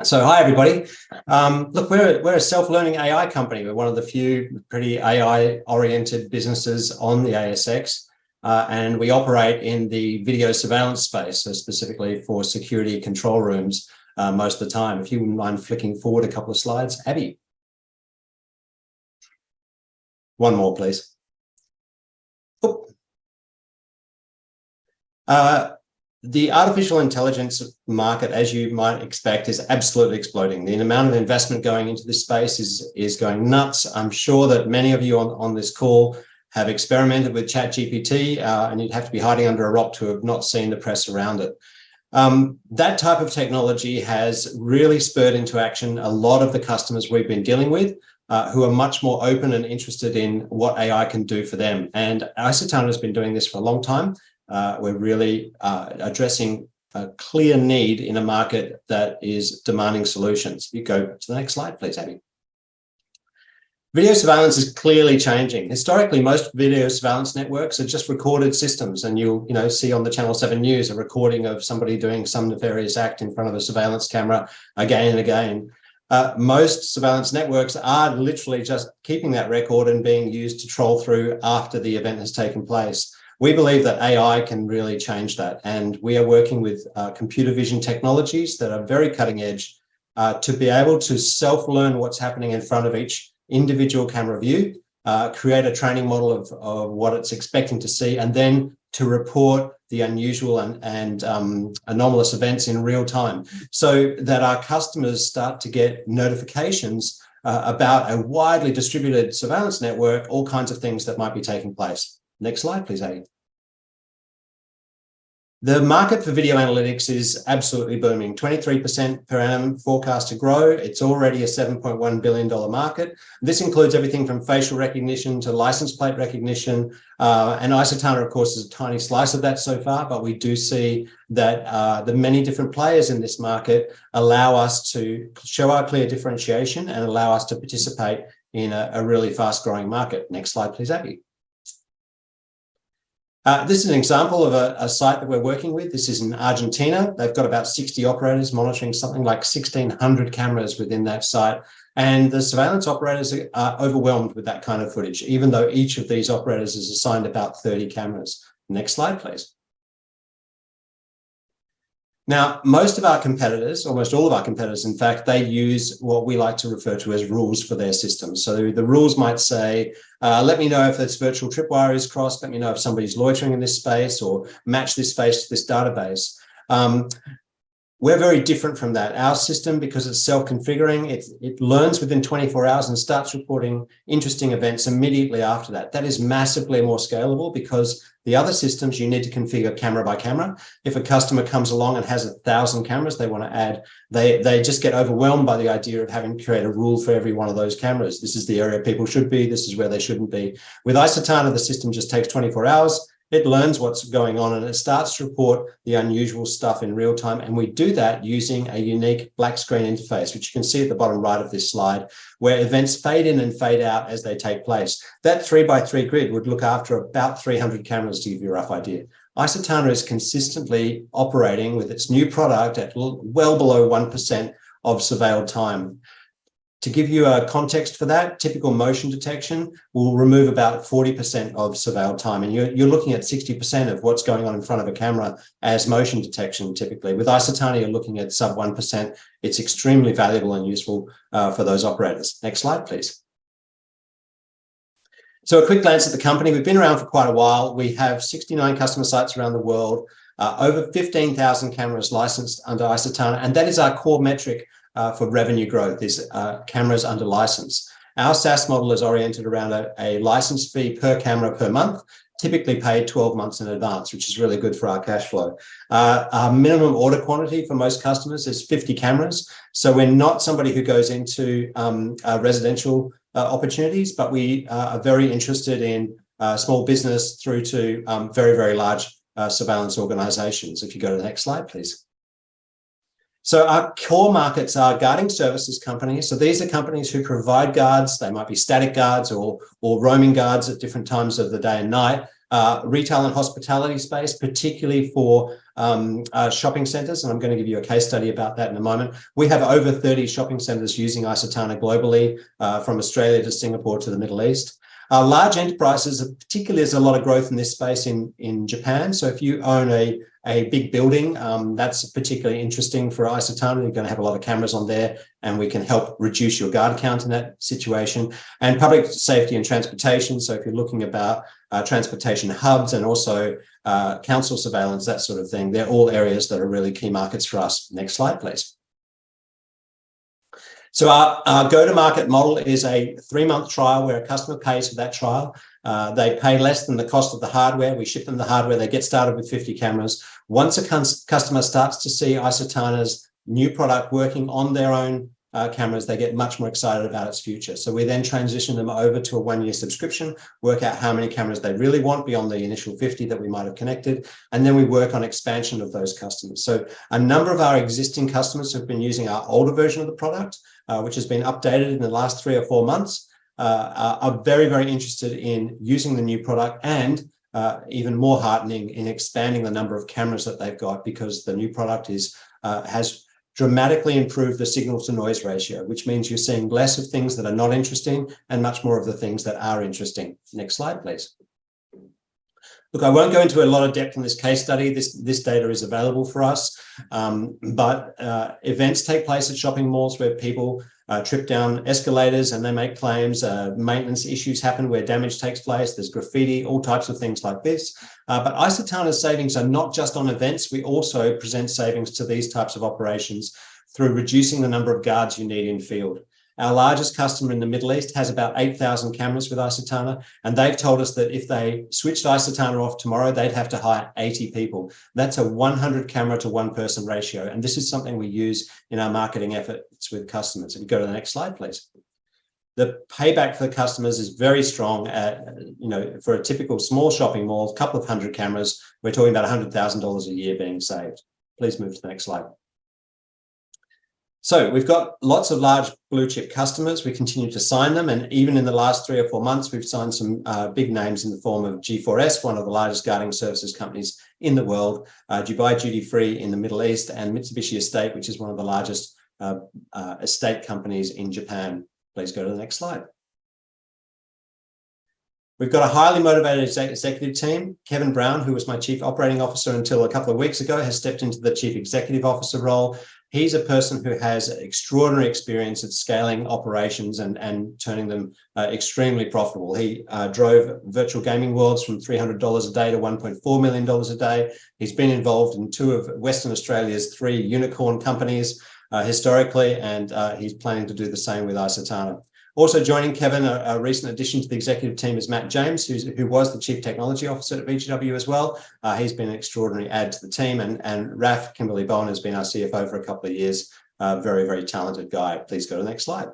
So hi, everybody. Look, we're a self-learning AI company. We're one of the few pretty AI-oriented businesses on the ASX, and we operate in the video surveillance space, so specifically for security control rooms most of the time. If you wouldn't mind flicking forward a couple of slides, Abby. One more, please. The artificial intelligence market, as you might expect, is absolutely exploding. The amount of investment going into this space is going nuts. I'm sure that many of you on this call have experimented with ChatGPT, and you'd have to be hiding under a rock to have not seen the press around it. That type of technology has really spurred into action a lot of the customers we've been dealing with, who are much more open and interested in what AI can do for them. And icetana has been doing this for a long time. We're really addressing a clear need in a market that is demanding solutions. You go to the next slide, please, Abby. Video surveillance is clearly changing. Historically, most video surveillance networks are just recorded systems, and you'll see on the Channel 7 News a recording of somebody doing some nefarious act in front of a surveillance camera again and again. Most surveillance networks are literally just keeping that record and being used to troll through after the event has taken place. We believe that AI can really change that, and we are working with computer vision technologies that are very cutting edge to be able to self-learn what's happening in front of each individual camera view, create a training model of what it's expecting to see, and then to report the unusual and anomalous events in real time, so that our customers start to get notifications about a widely distributed surveillance network, all kinds of things that might be taking place. Next slide, please, Adi. The market for video analytics is absolutely booming, 23% per annum forecast to grow. It's already a $7.1 billion market. This includes everything from facial recognition to license plate recognition. And icetana, of course, is a tiny slice of that so far, but we do see that the many different players in this market allow us to show our clear differentiation and allow us to participate in a really fast-growing market. Next slide, please, Abby. This is an example of a site that we're working with. This is in Argentina. They've got about 60 operators monitoring something like 1,600 cameras within that site. And the surveillance operators are overwhelmed with that kind of footage, even though each of these operators is assigned about 30 cameras. Next slide, please. Now, most of our competitors, almost all of our competitors, in fact, they use what we like to refer to as rules for their systems. So the rules might say, let me know if this virtual tripwire is crossed, let me know if somebody's loitering in this space, or match this space to this database. We're very different from that. Our system, because it's self-configuring, it learns within 24 hours and starts reporting interesting events immediately after that. That is massively more scalable, because the other systems you need to configure camera by camera. If a customer comes along and has 1,000 cameras they want to add, they just get overwhelmed by the idea of having to create a rule for every one of those cameras. This is the area people should be. This is where they shouldn't be. With icetana, the system just takes 24 hours. It learns what's going on and it starts to report the unusual stuff in real time. And we do that using a unique black screen interface, which you can see at the bottom right of this slide, where events fade in and fade out as they take place. That 3x3 grid would look after about 300 cameras, to give you a rough idea. icetana is consistently operating with its new product at well below 1% of surveilled time. To give you a context for that, typical motion detection will remove about 40% of surveilled time. And you're looking at 60% of what's going on in front of a camera as motion detection typically. With icetana, you're looking at sub 1%. It's extremely valuable and useful for those operators. Next slide, please. So a quick glance at the company. We've been around for quite a while. We have 69 customer sites around the world, over 15,000 cameras licensed under icetana, and that is our core metric for revenue growth, is cameras under license. Our SaaS model is oriented around a license fee per camera per month, typically paid 12 months in advance, which is really good for our cash flow. Our minimum order quantity for most customers is 50 cameras. So we're not somebody who goes into residential opportunities, but we are very interested in small business through to very, very large surveillance organizations. If you go to the next slide, please. So our core markets are guarding services companies. So these are companies who provide guards. They might be static guards or roaming guards at different times of the day and night. Retail and hospitality space, particularly for shopping centers, and I'm going to give you a case study about that in a moment. We have over 30 shopping centers using icetana globally, from Australia to Singapore to the Middle East. Large enterprises, particularly, there's a lot of growth in this space in Japan. So if you own a big building, that's particularly interesting for icetana. You're going to have a lot of cameras on there, and we can help reduce your guard count in that situation. And public safety and transportation. So if you're looking about transportation hubs and also council surveillance, that sort of thing, they're all areas that are really key markets for us. Next slide, please. So our go-to-market model is a 3-month trial where a customer pays for that trial. They pay less than the cost of the hardware. We ship them the hardware. They get started with 50 cameras. Once a customer starts to see icetana's new product working on their own cameras, they get much more excited about its future. So we then transition them over to a 1-year subscription, work out how many cameras they really want beyond the initial 50 that we might have connected, and then we work on expansion of those customers. So a number of our existing customers have been using our older version of the product, which has been updated in the last 3 or 4 months, are very, very interested in using the new product, and even more heartening, in expanding the number of cameras that they've got, because the new product has dramatically improved the signal to noise ratio, which means you're seeing less of things that are not interesting and much more of the things that are interesting. Next slide, please. Look, I won't go into a lot of depth in this case study. This data is available for us, but events take place at shopping malls where people trip down escalators and they make claims. Maintenance issues happen where damage takes place. There's graffiti, all types of things like this. But icetana's savings are not just on events. We also present savings to these types of operations through reducing the number of guards you need in field. Our largest customer in the Middle East has about 8,000 cameras with icetana, and they've told us that if they switched icetana off tomorrow, they'd have to hire 80 people. That's a 100 camera to 1 person ratio, and this is something we use in our marketing efforts with customers. If you go to the next slide, please. The payback for the customers is very strong. For a typical small shopping mall, a couple of 100 cameras, we're talking about $100,000 a year being saved. Please move to the next slide. So we've got lots of large blue chip customers. We continue to sign them. And even in the last 3 or 4 months, we've signed some big names in the form of G4S, one of the largest guarding services companies in the world, Dubai Duty Free in the Middle East, and Mitsubishi Estate, which is one of the largest estate companies in Japan. Please go to the next slide. We've got a highly motivated executive team. Kevin Brown, who was my chief operating officer until a couple of weeks ago, has stepped into the chief executive officer role. He's a person who has extraordinary experience at scaling operations and turning them extremely profitable. He drove virtual gaming worlds from $300 a day to $1.4 million a day. He's been involved in 2 of Western Australia's 3 unicorn companies historically, and he's planning to do the same with icetana. Also joining Kevin, a recent addition to the executive team, is Matt James, who was the Chief Technology Officer at VGW as well. He's been an extraordinary add to the team, and Raf Kimberly Bowen has been our CFO for a couple of years. Very, very talented guy. Please go to the next slide.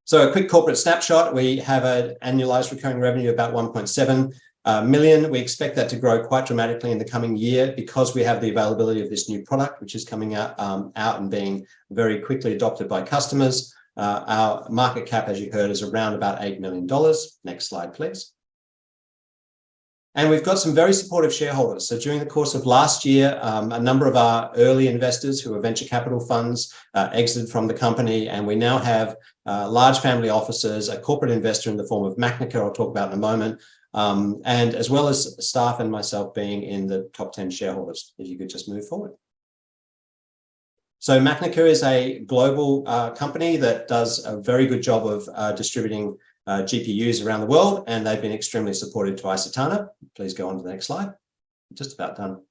So a quick corporate snapshot. We have an annualized recurring revenue of about 1.7 million. We expect that to grow quite dramatically in the coming year because we have the availability of this new product, which is coming out and being very quickly adopted by customers. Our market cap, as you heard, is around about $8 million. Next slide, please. And we've got some very supportive shareholders. So during the course of last year, a number of our early investors who are venture capital funds exited from the company, and we now have large family offices, a corporate investor in the form of Macnica, I'll talk about in a moment, and as well as staff and myself being in the top 10 shareholders. If you could just move forward. So Macnica is a global company that does a very good job of distributing GPUs around the world, and they've been extremely supportive to icetana. Please go on to the next slide. Just about done.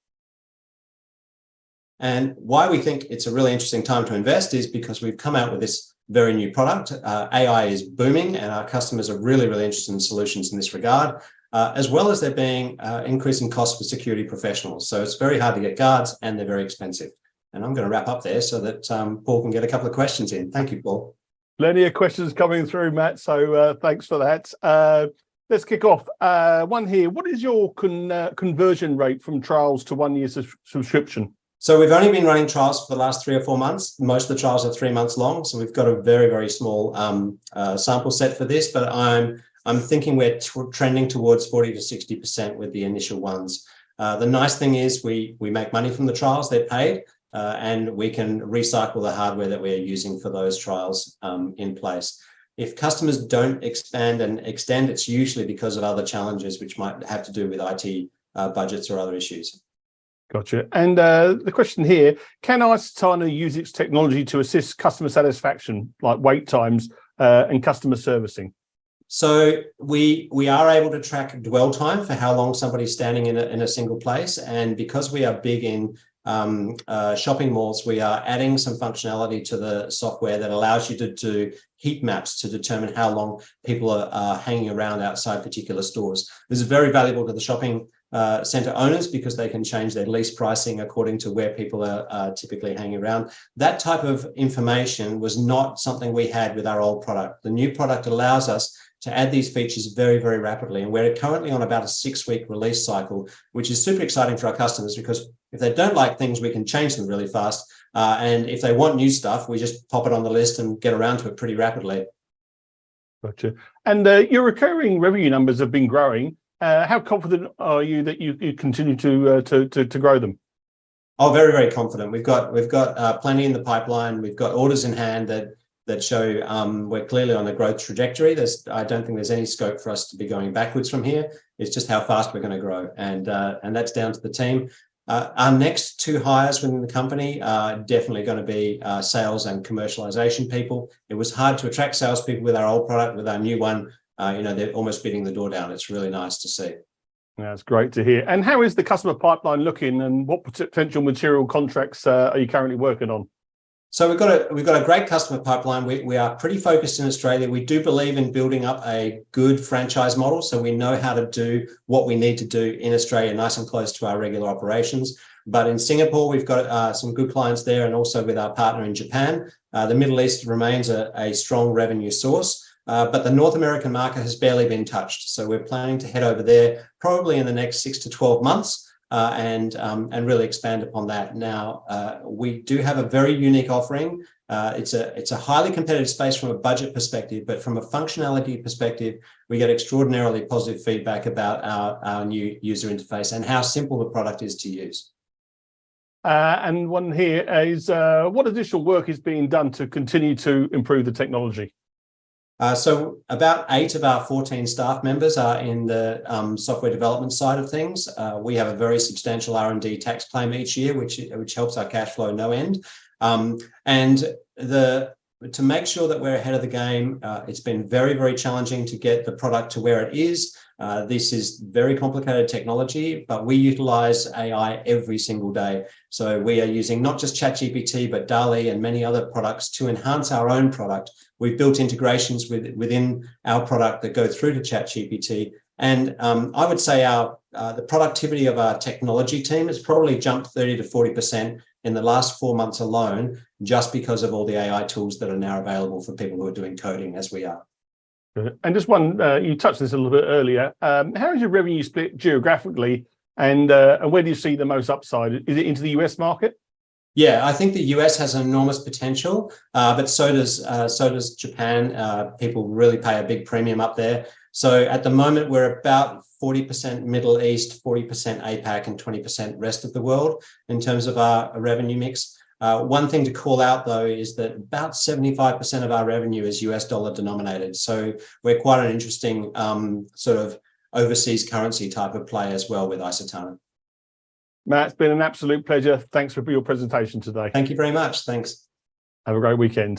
And why we think it's a really interesting time to invest is because we've come out with this very new product. AI is booming, and our customers are really, really interested in solutions in this regard, as well as there being increasing costs for security professionals. So it's very hard to get guards, and they're very expensive. And I'm going to wrap up there so that Paul can get a couple of questions in. Thank you, Paul. Plenty of questions coming through, Matt. So thanks for that. Let's kick off. One here. What is your conversion rate from trials to 1 year subscription? So we've only been running trials for the last 3 or 4 months. Most of the trials are 3 months long. So we've got a very, very small sample set for this, but I'm thinking we're trending towards 40 to 60% with the initial ones. The nice thing is we make money from the trials, they're paid, and we can recycle the hardware that we are using for those trials in place. If customers don't expand and extend, it's usually because of other challenges which might have to do with IT budgets or other issues. Gotcha. And the question here, can icetana use its technology to assist customer satisfaction, like wait times and customer servicing? So we are able to track dwell time for how long somebody's standing in a single place. And because we are big in shopping malls, we are adding some functionality to the software that allows you to do heat maps to determine how long people are hanging around outside particular stores. This is very valuable to the shopping center owners because they can change their lease pricing according to where people are typically hanging around. That type of information was not something we had with our old product. The new product allows us to add these features very, very rapidly. And we're currently on about a 6-week release cycle, which is super exciting for our customers because if they don't like things, we can change them really fast. And if they want new stuff, we just pop it on the list and get around to it pretty rapidly. Gotcha. And your recurring revenue numbers have been growing. How confident are you that you continue to grow them? Oh, very, very confident. We've got plenty in the pipeline. We've got orders in hand that show we're clearly on a growth trajectory. I don't think there's any scope for us to be going backwards from here. It's just how fast we're going to grow, and that's down to the team. Our next 2 hires within the company are definitely going to be sales and commercialization people. It was hard to attract salespeople with our old product. With our new one, they're almost beating the door down. It's really nice to see. That's great to hear. And how is the customer pipeline looking, and what potential material contracts are you currently working on? So we've got a great customer pipeline. We are pretty focused in Australia. We do believe in building up a good franchise model, so we know how to do what we need to do in Australia, nice and close to our regular operations. But in Singapore, we've got some good clients there, and also with our partner in Japan. The Middle East remains a strong revenue source, but the North American market has barely been touched. So we're planning to head over there probably in the next 6 to 12 months. And really expand upon that. Now, we do have a very unique offering. It's a highly competitive space from a budget perspective, but from a functionality perspective, we get extraordinarily positive feedback about our new user interface and how simple the product is to use. And one here is, what additional work is being done to continue to improve the technology? So about 8 of our 14 staff members are in the software development side of things. We have a very substantial R&D tax claim each year, which helps our cash flow no end. And to make sure that we're ahead of the game, it's been very, very challenging to get the product to where it is. This is very complicated technology, but we utilize AI every single day. So we are using not just ChatGPT, but DALL-E and many other products to enhance our own product. We've built integrations within our product that go through to ChatGPT. And I would say the productivity of our technology team has probably jumped 30 to 40% in the last 4 months alone, just because of all the AI tools that are now available for people who are doing coding as we are. And just one, you touched this a little bit earlier. How is your revenue split geographically, and where do you see the most upside? Is it into the US market? Yeah, I think the US has enormous potential, but so does Japan. People really pay a big premium up there. So at the moment, we're about 40% Middle East, 40% APAC, and 20% rest of the world in terms of our revenue mix. One thing to call out, though, is that about 75% of our revenue is US dollar denominated. So we're quite an interesting sort of overseas currency type of play as well with icetana. Matt, it's been an absolute pleasure. Thanks for your presentation today. Thank you very much. Thanks. Have a great weekend.